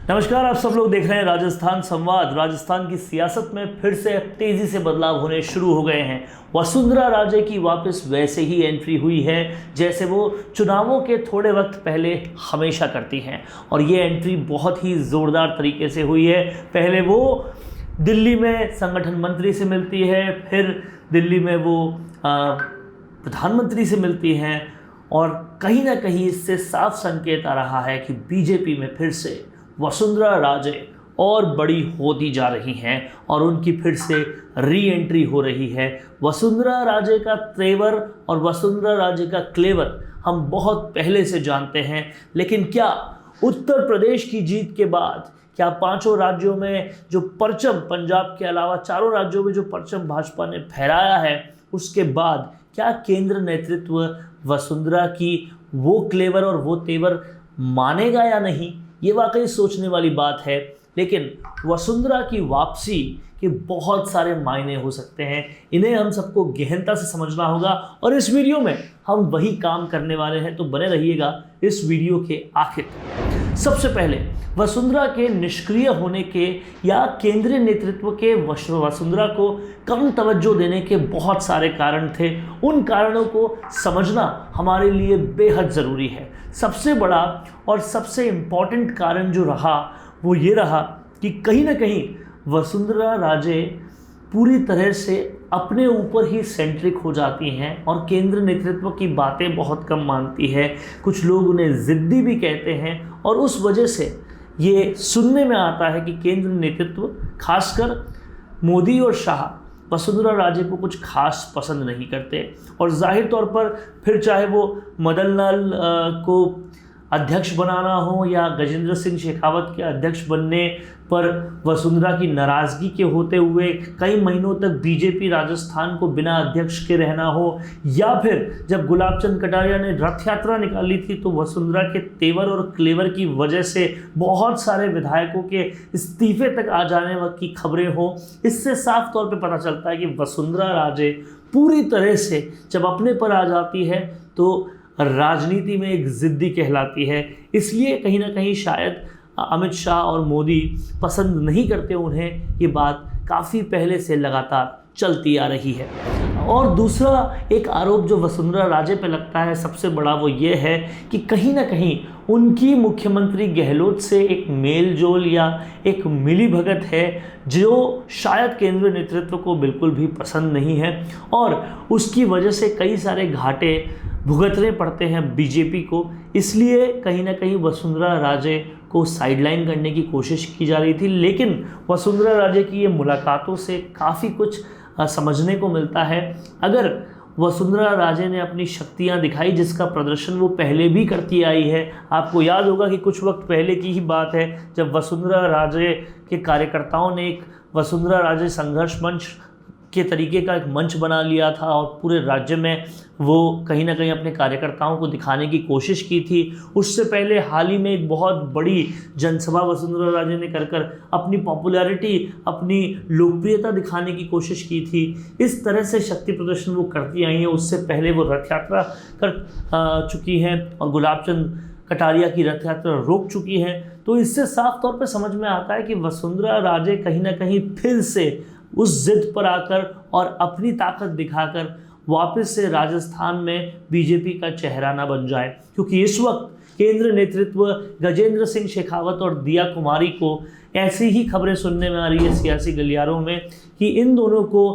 नमस्कार, आप सब लोग देख रहे हैं राजस्थान संवाद। राजस्थान की सियासत में फिर से तेजी से बदलाव होने शुरू हो गए हैं। वसुंधरा राजे की वापस वैसे ही एंट्री हुई है जैसे वो चुनावों के थोड़े वक्त पहले हमेशा करती हैं, और ये एंट्री बहुत ही ज़ोरदार तरीके से हुई है। पहले वो दिल्ली में संगठन मंत्री से मिलती है, फिर दिल्ली में वो प्रधानमंत्री से मिलती हैं, और कहीं ना कहीं इससे साफ संकेत आ रहा है कि बीजेपी में फिर से वसुंधरा राजे और बड़ी होती जा रही हैं और उनकी फिर से री एंट्री हो रही है। वसुंधरा राजे का तेवर और वसुंधरा राजे का क्लेवर हम बहुत पहले से जानते हैं, लेकिन क्या उत्तर प्रदेश की जीत के बाद, क्या पांचों राज्यों में जो परचम, पंजाब के अलावा चारों राज्यों में जो परचम भाजपा ने फहराया है, उसके बाद क्या केंद्र नेतृत्व वसुंधरा की वो क्लेवर और वो तेवर मानेगा या नहीं, ये वाकई सोचने वाली बात है। लेकिन वसुंधरा की वापसी के बहुत सारे मायने हो सकते हैं, इन्हें हम सबको गहनता से समझना होगा, और इस वीडियो में हम वही काम करने वाले हैं, तो बने रहिएगा इस वीडियो के आखिर तक। सबसे पहले वसुंधरा के निष्क्रिय होने के या केंद्रीय नेतृत्व के वसुंधरा को कम तवज्जो देने के बहुत सारे कारण थे। उन कारणों को समझना हमारे लिए बेहद ज़रूरी है। सबसे बड़ा और सबसे इम्पॉर्टेंट कारण जो रहा वो ये रहा कि कहीं ना कहीं वसुंधरा राजे पूरी तरह से अपने ऊपर ही सेंट्रिक हो जाती हैं और केंद्र नेतृत्व की बातें बहुत कम मानती है। कुछ लोग उन्हें ज़िद्दी भी कहते हैं, और उस वजह से ये सुनने में आता है कि केंद्र नेतृत्व, खासकर मोदी और शाह, वसुंधरा राजे को कुछ खास पसंद नहीं करते। और जाहिर तौर पर फिर चाहे वो मदन लाल को अध्यक्ष बनाना हो या गजेंद्र सिंह शेखावत के अध्यक्ष बनने पर वसुंधरा की नाराज़गी के होते हुए कई महीनों तक बीजेपी राजस्थान को बिना अध्यक्ष के रहना हो, या फिर जब गुलाब चंद कटारिया ने रथ यात्रा निकाली थी तो वसुंधरा के तेवर और क्लेवर की वजह से बहुत सारे विधायकों के इस्तीफे तक आ जाने वक्त की खबरें हो। इससे साफ तौर पर पता चलता है कि वसुंधरा राजे पूरी तरह से जब अपने पर आ जाती है तो राजनीति में एक ज़िद्दी कहलाती है। इसलिए कहीं ना कहीं शायद अमित शाह और मोदी पसंद नहीं करते उन्हें। ये बात काफ़ी पहले से लगातार चलती आ रही है। और दूसरा एक आरोप जो वसुंधरा राजे पे लगता है सबसे बड़ा, वो ये है कि कहीं ना कहीं उनकी मुख्यमंत्री गहलोत से एक मेल जोल या एक मिली भगत है जो शायद केंद्रीय नेतृत्व को बिल्कुल भी पसंद नहीं है, और उसकी वजह से कई सारे घाटे भुगतने पड़ते हैं बीजेपी को। इसलिए कहीं ना कहीं वसुंधरा राजे को साइडलाइन करने की कोशिश की जा रही थी, लेकिन वसुंधरा राजे की ये मुलाकातों से काफ़ी कुछ समझने को मिलता है। अगर वसुंधरा राजे ने अपनी शक्तियां दिखाई, जिसका प्रदर्शन वो पहले भी करती आई है, आपको याद होगा कि कुछ वक्त पहले की ही बात है जब वसुंधरा राजे के कार्यकर्ताओं ने एक वसुंधरा राजे संघर्ष मंच के तरीके का एक मंच बना लिया था और पूरे राज्य में वो कहीं ना कहीं अपने कार्यकर्ताओं को दिखाने की कोशिश की थी। उससे पहले हाल ही में एक बहुत बड़ी जनसभा वसुंधरा राजे ने कर अपनी पॉपुलैरिटी, अपनी लोकप्रियता दिखाने की कोशिश की थी। इस तरह से शक्ति प्रदर्शन वो करती आई हैं। उससे पहले वो रथ यात्रा कर चुकी हैं और गुलाब चंद कटारिया की रथ यात्रा रोक चुकी हैं। तो इससे साफ तौर पर समझ में आता है कि वसुंधरा राजे कहीं ना कहीं फिर से उस जिद पर आकर और अपनी ताकत दिखाकर वापस से राजस्थान में बीजेपी का चेहरा ना बन जाए, क्योंकि इस वक्त केंद्र नेतृत्व गजेंद्र सिंह शेखावत और दिया कुमारी को ऐसी ही खबरें सुनने में आ रही है सियासी गलियारों में कि इन दोनों को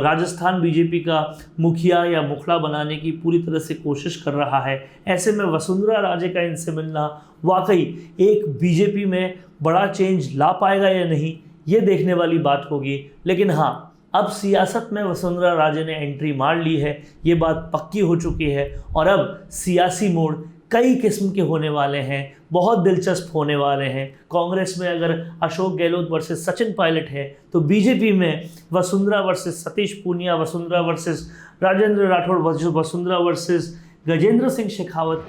राजस्थान बीजेपी का मुखिया या मुखड़ा बनाने की पूरी तरह से कोशिश कर रहा है। ऐसे में वसुंधरा राजे का इनसे मिलना वाकई एक बीजेपी में बड़ा चेंज ला पाएगा या नहीं, ये देखने वाली बात होगी। लेकिन हाँ, अब सियासत में वसुंधरा राजे ने एंट्री मार ली है, ये बात पक्की हो चुकी है, और अब सियासी मोड़ कई किस्म के होने वाले हैं, बहुत दिलचस्प होने वाले हैं। कांग्रेस में अगर अशोक गहलोत वर्सेस सचिन पायलट है, तो बीजेपी में Vasundhara versus Satish Poonia, Vasundhara versus Rajendra Rathore, Vasundhara versus Gajendra Singh Shekhawat,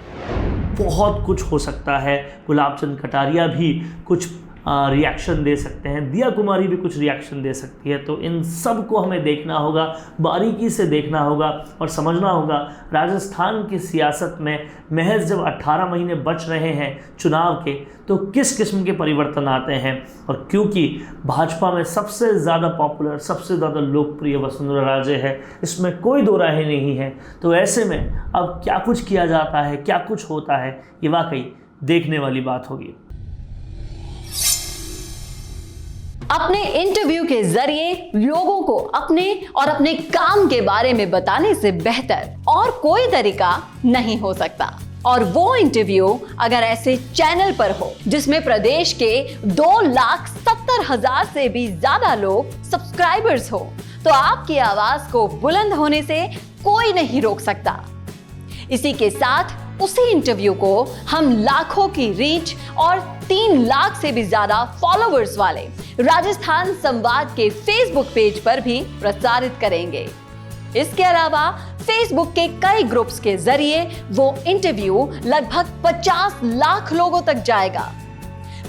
बहुत कुछ हो सकता है। गुलाब चंद कटारिया भी कुछ रिएक्शन दे सकते हैं, दिया कुमारी भी कुछ रिएक्शन दे सकती है। तो इन सब को हमें देखना होगा, बारीकी से देखना होगा और समझना होगा राजस्थान की सियासत में महज जब 18 महीने बच रहे हैं चुनाव के, तो किस किस्म के परिवर्तन आते हैं। और क्योंकि भाजपा में सबसे ज़्यादा पॉपुलर, सबसे ज़्यादा लोकप्रिय वसुंधरा राजे है, इसमें कोई दो राय नहीं है। तो ऐसे में अब क्या कुछ किया जाता है, क्या कुछ होता है, ये वाकई देखने वाली बात होगी। अपने इंटरव्यू के जरिए लोगों को अपने और अपने काम के बारे में बताने से बेहतर और कोई तरीका नहीं हो सकता। और वो इंटरव्यू अगर ऐसे चैनल पर हो जिसमें प्रदेश के 2,70,000 से भी ज्यादा लोग सब्सक्राइबर्स हो, तो आपकी आवाज को बुलंद होने से कोई नहीं रोक सकता। इसी के साथ उसी इंटरव्यू को हम लाखों की रीच और 3 लाख से भी ज्यादा फॉलोअर्स वाले राजस्थान संवाद के फेसबुक पेज पर भी प्रसारित करेंगे। इसके अलावा फेसबुक के कई ग्रुप्स के जरिए वो इंटरव्यू लगभग 50 लाख लोगों तक जाएगा।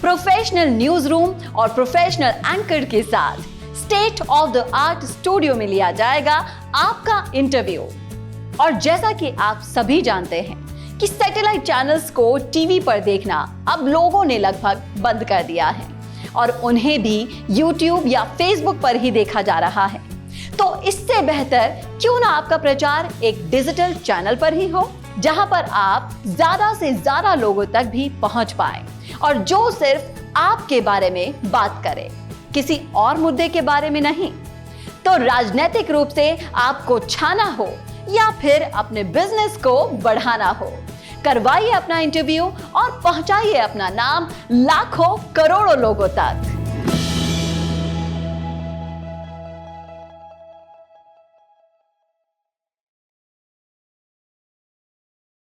प्रोफेशनल न्यूज रूम और प्रोफेशनल एंकर के साथ state of the art studio में लिया जाएगा आपका इंटरव्यू। और जैसा कि आप सभी जानते हैं कि सैटेलाइट चैनल्स को टीवी पर देखना अब लोगों ने लगभग बंद कर दिया है और उन्हें भी YouTube या Facebook पर ही देखा जा रहा है। तो इससे बेहतर क्यों ना आपका प्रचार एक डिजिटल चैनल पर ही हो, जहां पर आप ज्यादा से ज्यादा लोगों तक भी पहुंच पाए और जो सिर्फ आपके बारे में बात करे, किसी और मुद्दे के बारे में नहीं। तो राजनीतिक रूप से आपको छाना हो या फिर अपने बिजनेस को बढ़ाना हो, करवाइए अपना इंटरव्यू और पहुंचाइए अपना नाम लाखों करोड़ों लोगों तक।